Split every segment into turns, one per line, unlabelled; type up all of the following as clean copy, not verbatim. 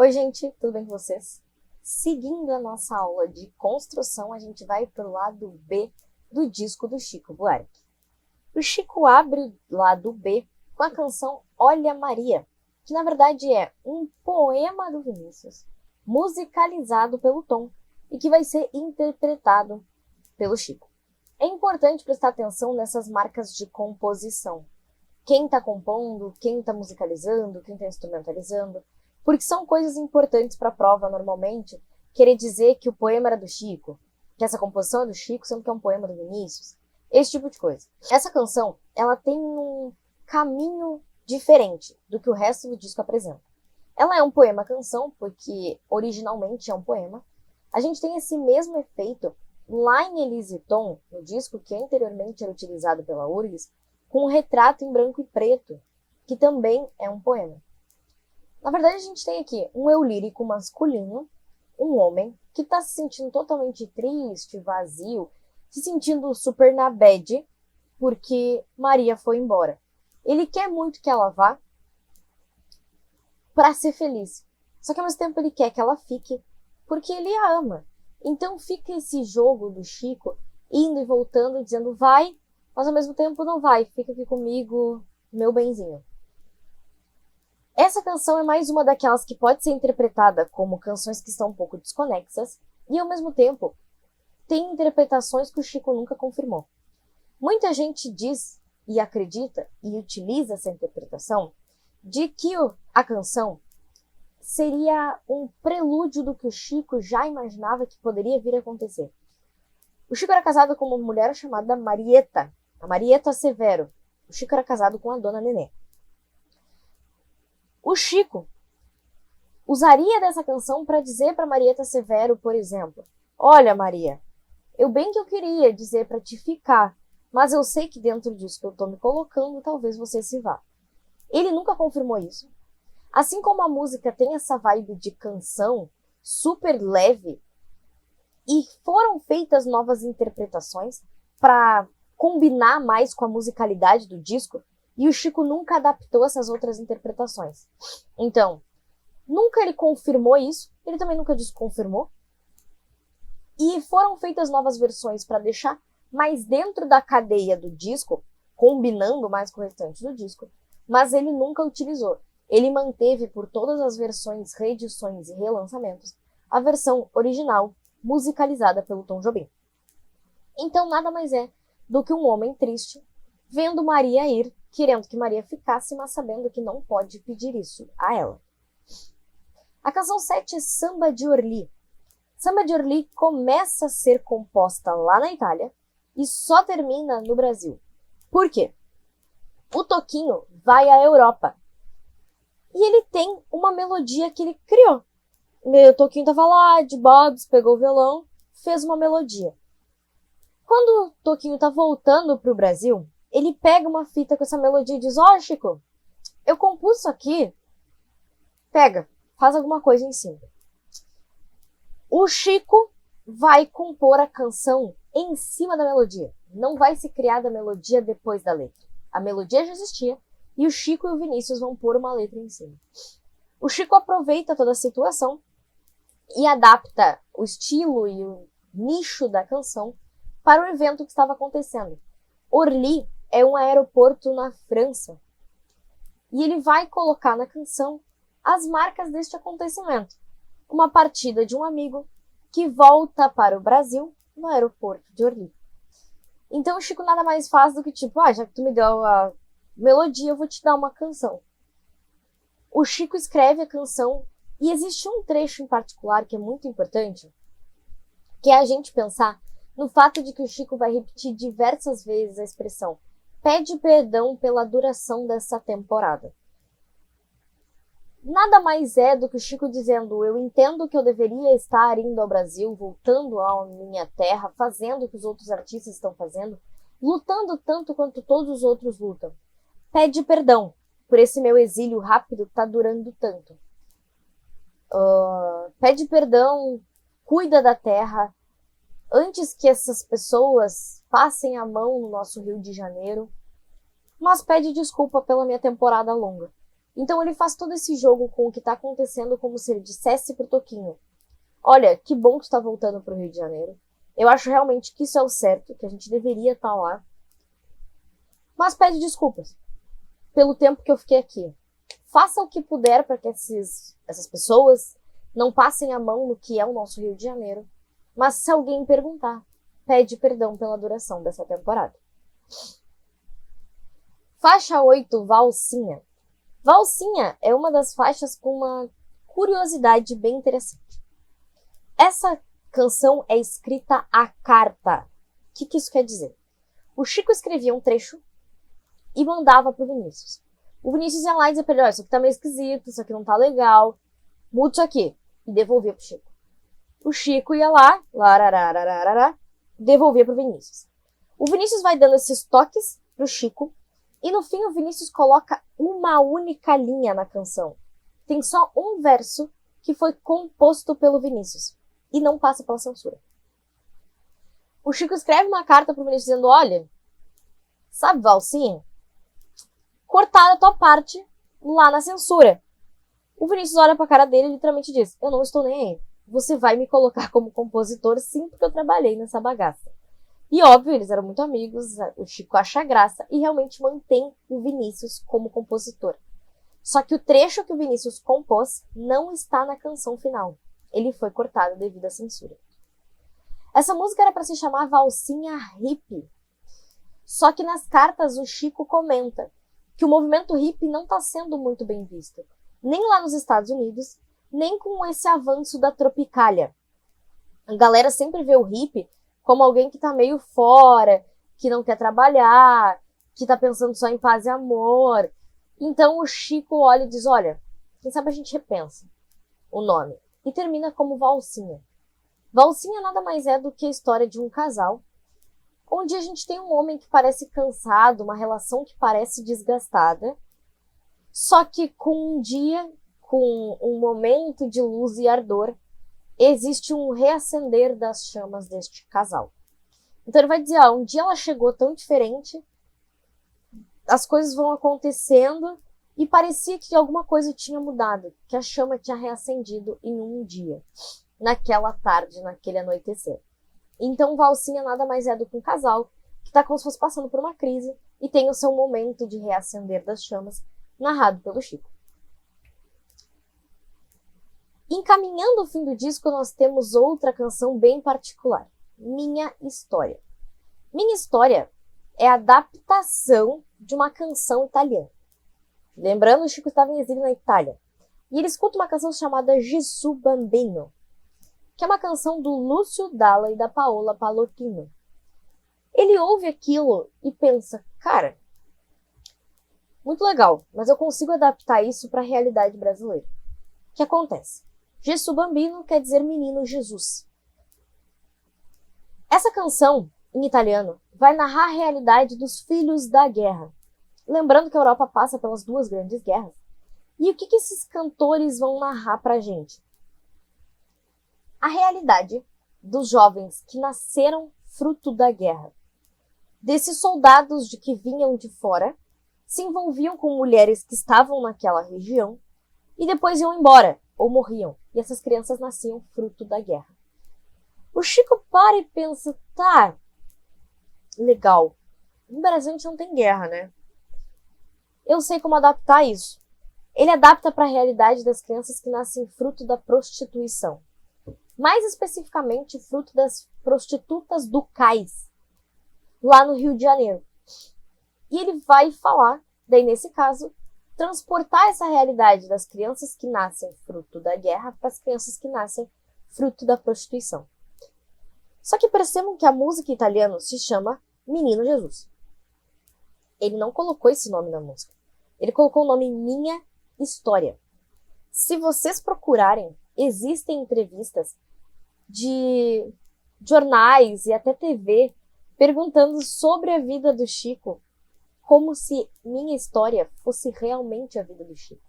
Oi, gente, tudo bem com vocês? Seguindo a nossa aula de construção, a gente vai para o lado B do disco do Chico Buarque. O Chico abre o lado B com a canção Olha Maria, que na verdade é um poema do Vinícius, musicalizado pelo Tom e que vai ser interpretado pelo Chico. É importante prestar atenção nessas marcas de composição. Quem está compondo, quem está musicalizando, quem está instrumentalizando, porque são coisas importantes para a prova normalmente, querer dizer que o poema era do Chico, que essa composição é do Chico, sendo que é um poema do Vinícius, esse tipo de coisa. Essa canção, ela tem um caminho diferente do que o resto do disco apresenta. Ela é um poema-canção, porque originalmente é um poema. A gente tem esse mesmo efeito lá em Elise Tom, no disco que anteriormente era utilizado pela URGS, com um retrato em branco e preto, que também é um poema. Na verdade, a gente tem aqui um eu lírico masculino, um homem que está se sentindo totalmente triste, vazio, se sentindo super na bad, porque Maria foi embora. Ele quer muito que ela vá para ser feliz. Só que ao mesmo tempo ele quer que ela fique, porque ele a ama. Então fica esse jogo do Chico, indo e voltando, dizendo vai, mas ao mesmo tempo não vai, fica aqui comigo, meu benzinho. Essa canção é mais uma daquelas que pode ser interpretada como canções que estão um pouco desconexas e, ao mesmo tempo, tem interpretações que o Chico nunca confirmou. Muita gente diz e acredita e utiliza essa interpretação de que a canção seria um prelúdio do que o Chico já imaginava que poderia vir a acontecer. O Chico era casado com uma mulher chamada Marieta, a Marieta Severo. O Chico era casado com a Dona Nenê. O Chico usaria dessa canção para dizer para Marieta Severo, por exemplo, olha Maria, eu bem que eu queria dizer para te ficar, mas eu sei que dentro disso que eu estou me colocando, talvez você se vá. Ele nunca confirmou isso. Assim como a música tem essa vibe de canção super leve, e foram feitas novas interpretações para combinar mais com a musicalidade do disco, e o Chico nunca adaptou essas outras interpretações. Então, nunca ele confirmou isso, ele também nunca desconfirmou. E foram feitas novas versões para deixar mais dentro da cadeia do disco, combinando mais com o restante do disco, mas ele nunca utilizou. Ele manteve por todas as versões, reedições e relançamentos a versão original, musicalizada pelo Tom Jobim. Então, nada mais é do que um homem triste vendo Maria ir, querendo que Maria ficasse, mas sabendo que não pode pedir isso a ela. A canção 7 é Samba de Orly. Samba de Orly começa a ser composta lá na Itália e só termina no Brasil. Por quê? O Toquinho vai à Europa e ele tem uma melodia que ele criou. O Toquinho estava lá, de bobs, pegou o violão, fez uma melodia. Quando o Toquinho está voltando para o Brasil, ele pega uma fita com essa melodia e diz, ó, Chico, eu compus isso aqui, pega, faz alguma coisa em cima. O Chico vai compor a canção em cima da melodia. Não vai se criar da melodia depois da letra. A melodia já existia e o Chico e o Vinícius vão pôr uma letra em cima. O Chico aproveita toda a situação e adapta o estilo e o nicho da canção para o evento que estava acontecendo. Orly é um aeroporto na França. E ele vai colocar na canção as marcas deste acontecimento. Uma partida de um amigo que volta para o Brasil no aeroporto de Orly. Então o Chico nada mais faz do que tipo, já que tu me deu a melodia, eu vou te dar uma canção. O Chico escreve a canção e existe um trecho em particular que é muito importante, que é a gente pensar no fato de que o Chico vai repetir diversas vezes a expressão pede perdão pela duração dessa temporada. Nada mais é do que o Chico dizendo eu entendo que eu deveria estar indo ao Brasil, voltando à minha terra, fazendo o que os outros artistas estão fazendo, lutando tanto quanto todos os outros lutam. Pede perdão por esse meu exílio rápido que está durando tanto. Pede perdão, cuida da terra, antes que essas pessoas passem a mão no nosso Rio de Janeiro, mas pede desculpa pela minha temporada longa. Então ele faz todo esse jogo com o que tá acontecendo como se ele dissesse pro Toquinho: olha, que bom que tu tá voltando pro Rio de Janeiro. Eu acho realmente que isso é o certo, que a gente deveria estar lá. Mas pede desculpas pelo tempo que eu fiquei aqui. Faça o que puder para que essas pessoas não passem a mão no que é o nosso Rio de Janeiro. Mas se alguém perguntar, pede perdão pela duração dessa temporada. Faixa 8, Valsinha. Valsinha é uma das faixas com uma curiosidade bem interessante. Essa canção é escrita à carta. O que isso quer dizer? O Chico escrevia um trecho e mandava pro Vinícius. O Vinícius ia lá e dizia pra ele: olha, isso aqui tá meio esquisito, isso aqui não tá legal, muda isso aqui. E devolvia pro Chico. O Chico ia lá, devolvia pro Vinícius. O Vinícius vai dando esses toques pro Chico e no fim o Vinícius coloca uma única linha na canção. Tem só um verso que foi composto pelo Vinícius e não passa pela censura. O Chico escreve uma carta pro Vinícius dizendo: olha, sabe, Valsinha? Cortaram a tua parte lá na censura. O Vinícius olha pra cara dele e literalmente diz: eu não estou nem aí. Você vai me colocar como compositor sim, porque eu trabalhei nessa bagaça. E óbvio, eles eram muito amigos, o Chico acha graça e realmente mantém o Vinícius como compositor. Só que o trecho que o Vinícius compôs não está na canção final. Ele foi cortado devido à censura. Essa música era para se chamar Valsinha Hippie. Só que nas cartas o Chico comenta que o movimento hippie não está sendo muito bem visto, nem lá nos Estados Unidos, nem com esse avanço da Tropicália. A galera sempre vê o hippie como alguém que está meio fora, que não quer trabalhar, que está pensando só em paz e amor. Então o Chico olha e diz: olha, quem sabe a gente repensa o nome. E termina como Valsinha. Valsinha nada mais é do que a história de um casal onde a gente tem um homem que parece cansado, uma relação que parece desgastada, só que com um dia, com um momento de luz e ardor, existe um reacender das chamas deste casal. Então ele vai dizer: um dia ela chegou tão diferente, as coisas vão acontecendo e parecia que alguma coisa tinha mudado, que a chama tinha reacendido em um dia, naquela tarde, naquele anoitecer. Então Valsinha nada mais é do que um casal que está como se fosse passando por uma crise e tem o seu momento de reacender das chamas, narrado pelo Chico. Encaminhando o fim do disco, nós temos outra canção bem particular, Minha História. Minha História é a adaptação de uma canção italiana. Lembrando, o Chico estava em exílio na Itália. E ele escuta uma canção chamada Gesù Bambino, que é uma canção do Lúcio Dalla e da Paola Pallottino. Ele ouve aquilo e pensa: cara, muito legal, mas eu consigo adaptar isso para a realidade brasileira. O que acontece? Gesù Bambino quer dizer menino Jesus. Essa canção, em italiano, vai narrar a realidade dos filhos da guerra. Lembrando que a Europa passa pelas duas grandes guerras. E o que esses cantores vão narrar pra gente? A realidade dos jovens que nasceram fruto da guerra. Desses soldados de que vinham de fora, se envolviam com mulheres que estavam naquela região e depois iam embora ou morriam. E essas crianças nasciam fruto da guerra. O Chico para e pensa: tá, legal. No Brasil a gente não tem guerra, né? Eu sei como adaptar isso. Ele adapta para a realidade das crianças que nascem fruto da prostituição. Mais especificamente, fruto das prostitutas do cais, lá no Rio de Janeiro. E ele vai falar, daí nesse caso, transportar essa realidade das crianças que nascem fruto da guerra para as crianças que nascem fruto da prostituição. Só que percebam que a música italiana se chama Menino Jesus. Ele não colocou esse nome na música. Ele colocou o nome Minha História. Se vocês procurarem, existem entrevistas de jornais e até TV perguntando sobre a vida do Chico, como se Minha História fosse realmente a vida do Chico.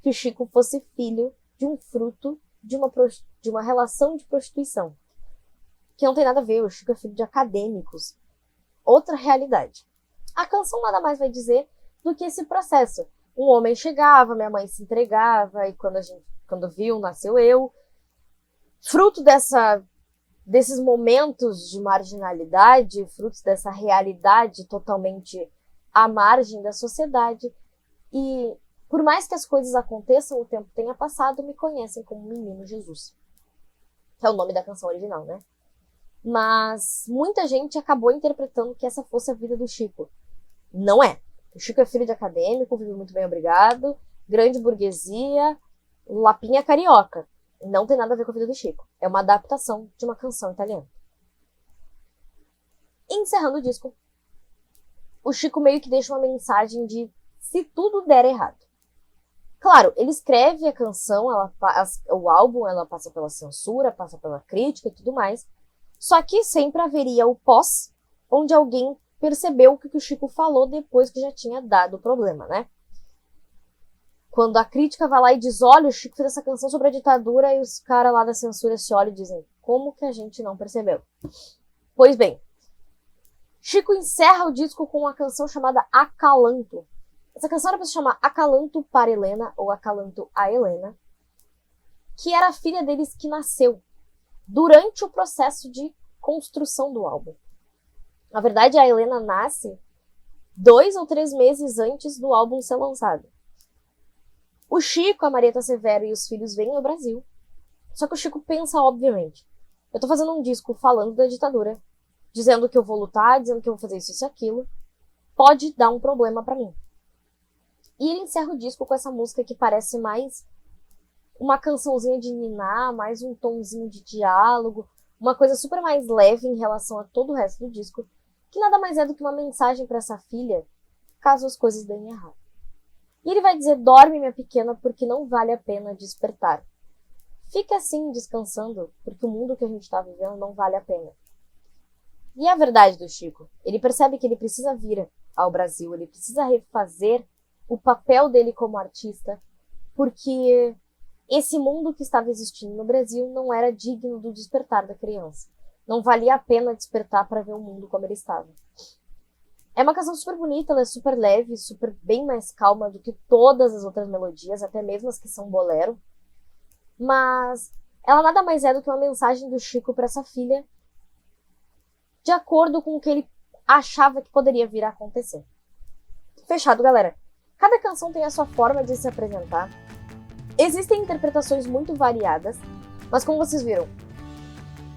Que o Chico fosse filho de um fruto de uma relação de prostituição. Que não tem nada a ver, o Chico é filho de acadêmicos. Outra realidade. A canção nada mais vai dizer do que esse processo um homem chegava, minha mãe se entregava, e quando viu, nasceu eu. Fruto desses momentos de marginalidade, frutos dessa realidade totalmente à margem da sociedade. E por mais que as coisas aconteçam, o tempo tenha passado, me conhecem como Menino Jesus. Que é o nome da canção original, né? Mas muita gente acabou interpretando que essa fosse a vida do Chico. Não é. O Chico é filho de acadêmico, vive muito bem, obrigado, grande burguesia, lapinha carioca. Não tem nada a ver com a vida do Chico. É uma adaptação de uma canção italiana. Encerrando o disco, o Chico meio que deixa uma mensagem de se tudo der errado. Claro, ele escreve a canção, o álbum, ela passa pela censura, passa pela crítica e tudo mais. Só que sempre haveria o pós, onde alguém percebeu o que o Chico falou depois que já tinha dado o problema, né? Quando a crítica vai lá e diz, olha, o Chico fez essa canção sobre a ditadura, e os caras lá da censura se olham e dizem, como que a gente não percebeu? Pois bem, Chico encerra o disco com uma canção chamada Acalanto. Essa canção era para se chamar Acalanto para Helena, ou Acalanto a Helena, que era a filha deles que nasceu durante o processo de construção do álbum. Na verdade, a Helena nasce 2 ou 3 meses antes do álbum ser lançado. O Chico, a Marieta Severo e os filhos vêm ao Brasil. Só que o Chico pensa, obviamente, eu tô fazendo um disco falando da ditadura, dizendo que eu vou lutar, dizendo que eu vou fazer isso e aquilo, pode dar um problema pra mim. E ele encerra o disco com essa música que parece mais uma cançãozinha de niná, mais um tomzinho de diálogo, uma coisa super mais leve em relação a todo o resto do disco, que nada mais é do que uma mensagem para essa filha, caso as coisas deem errado. E ele vai dizer, dorme minha pequena, porque não vale a pena despertar. Fica assim, descansando, porque o mundo que a gente está vivendo não vale a pena. E é a verdade do Chico. Ele percebe que ele precisa vir ao Brasil, ele precisa refazer o papel dele como artista, porque esse mundo que estava existindo no Brasil não era digno do despertar da criança. Não valia a pena despertar para ver o mundo como ele estava. É uma canção super bonita, ela é super leve, super bem mais calma do que todas as outras melodias, até mesmo as que são bolero. Mas ela nada mais é do que uma mensagem do Chico para essa filha, de acordo com o que ele achava que poderia vir a acontecer. Fechado, galera. Cada canção tem a sua forma de se apresentar. Existem interpretações muito variadas, mas como vocês viram,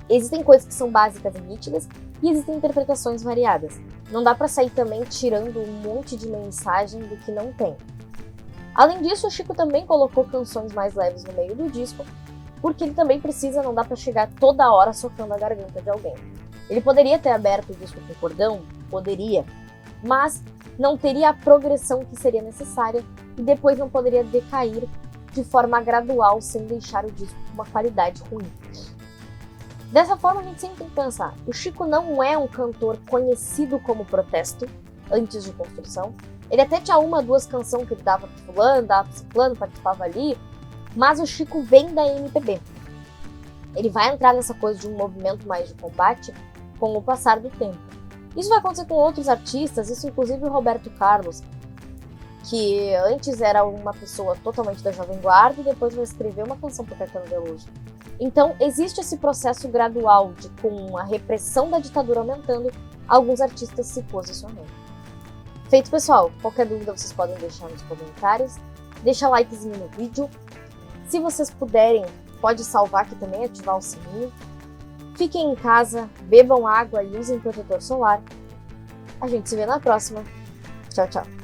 existem coisas que são básicas e nítidas e existem interpretações variadas. Não dá pra sair também tirando um monte de mensagem do que não tem. Além disso, o Chico também colocou canções mais leves no meio do disco, porque ele também precisa, não dá pra chegar toda hora socando a garganta de alguém. Ele poderia ter aberto o disco com cordão? Poderia. Mas não teria a progressão que seria necessária e depois não poderia decair de forma gradual sem deixar o disco com uma qualidade ruim. Dessa forma, a gente sempre tem que pensar, o Chico não é um cantor conhecido como protesto antes de construção. Ele até tinha 1, 2 canções que ele dava para fulano, dava para ciclano, participava ali, mas o Chico vem da MPB. Ele vai entrar nessa coisa de um movimento mais de combate com o passar do tempo. Isso vai acontecer com outros artistas, isso inclusive o Roberto Carlos, que antes era uma pessoa totalmente da Jovem Guarda e depois vai escrever uma canção para Caetano Veloso. Então existe esse processo gradual de, com a repressão da ditadura aumentando, alguns artistas se posicionando. Feito, pessoal, qualquer dúvida vocês podem deixar nos comentários, deixa likezinho no vídeo, se vocês puderem, pode salvar aqui também, ativar o sininho. Fiquem em casa, bebam água e usem protetor solar. A gente se vê na próxima. Tchau, tchau.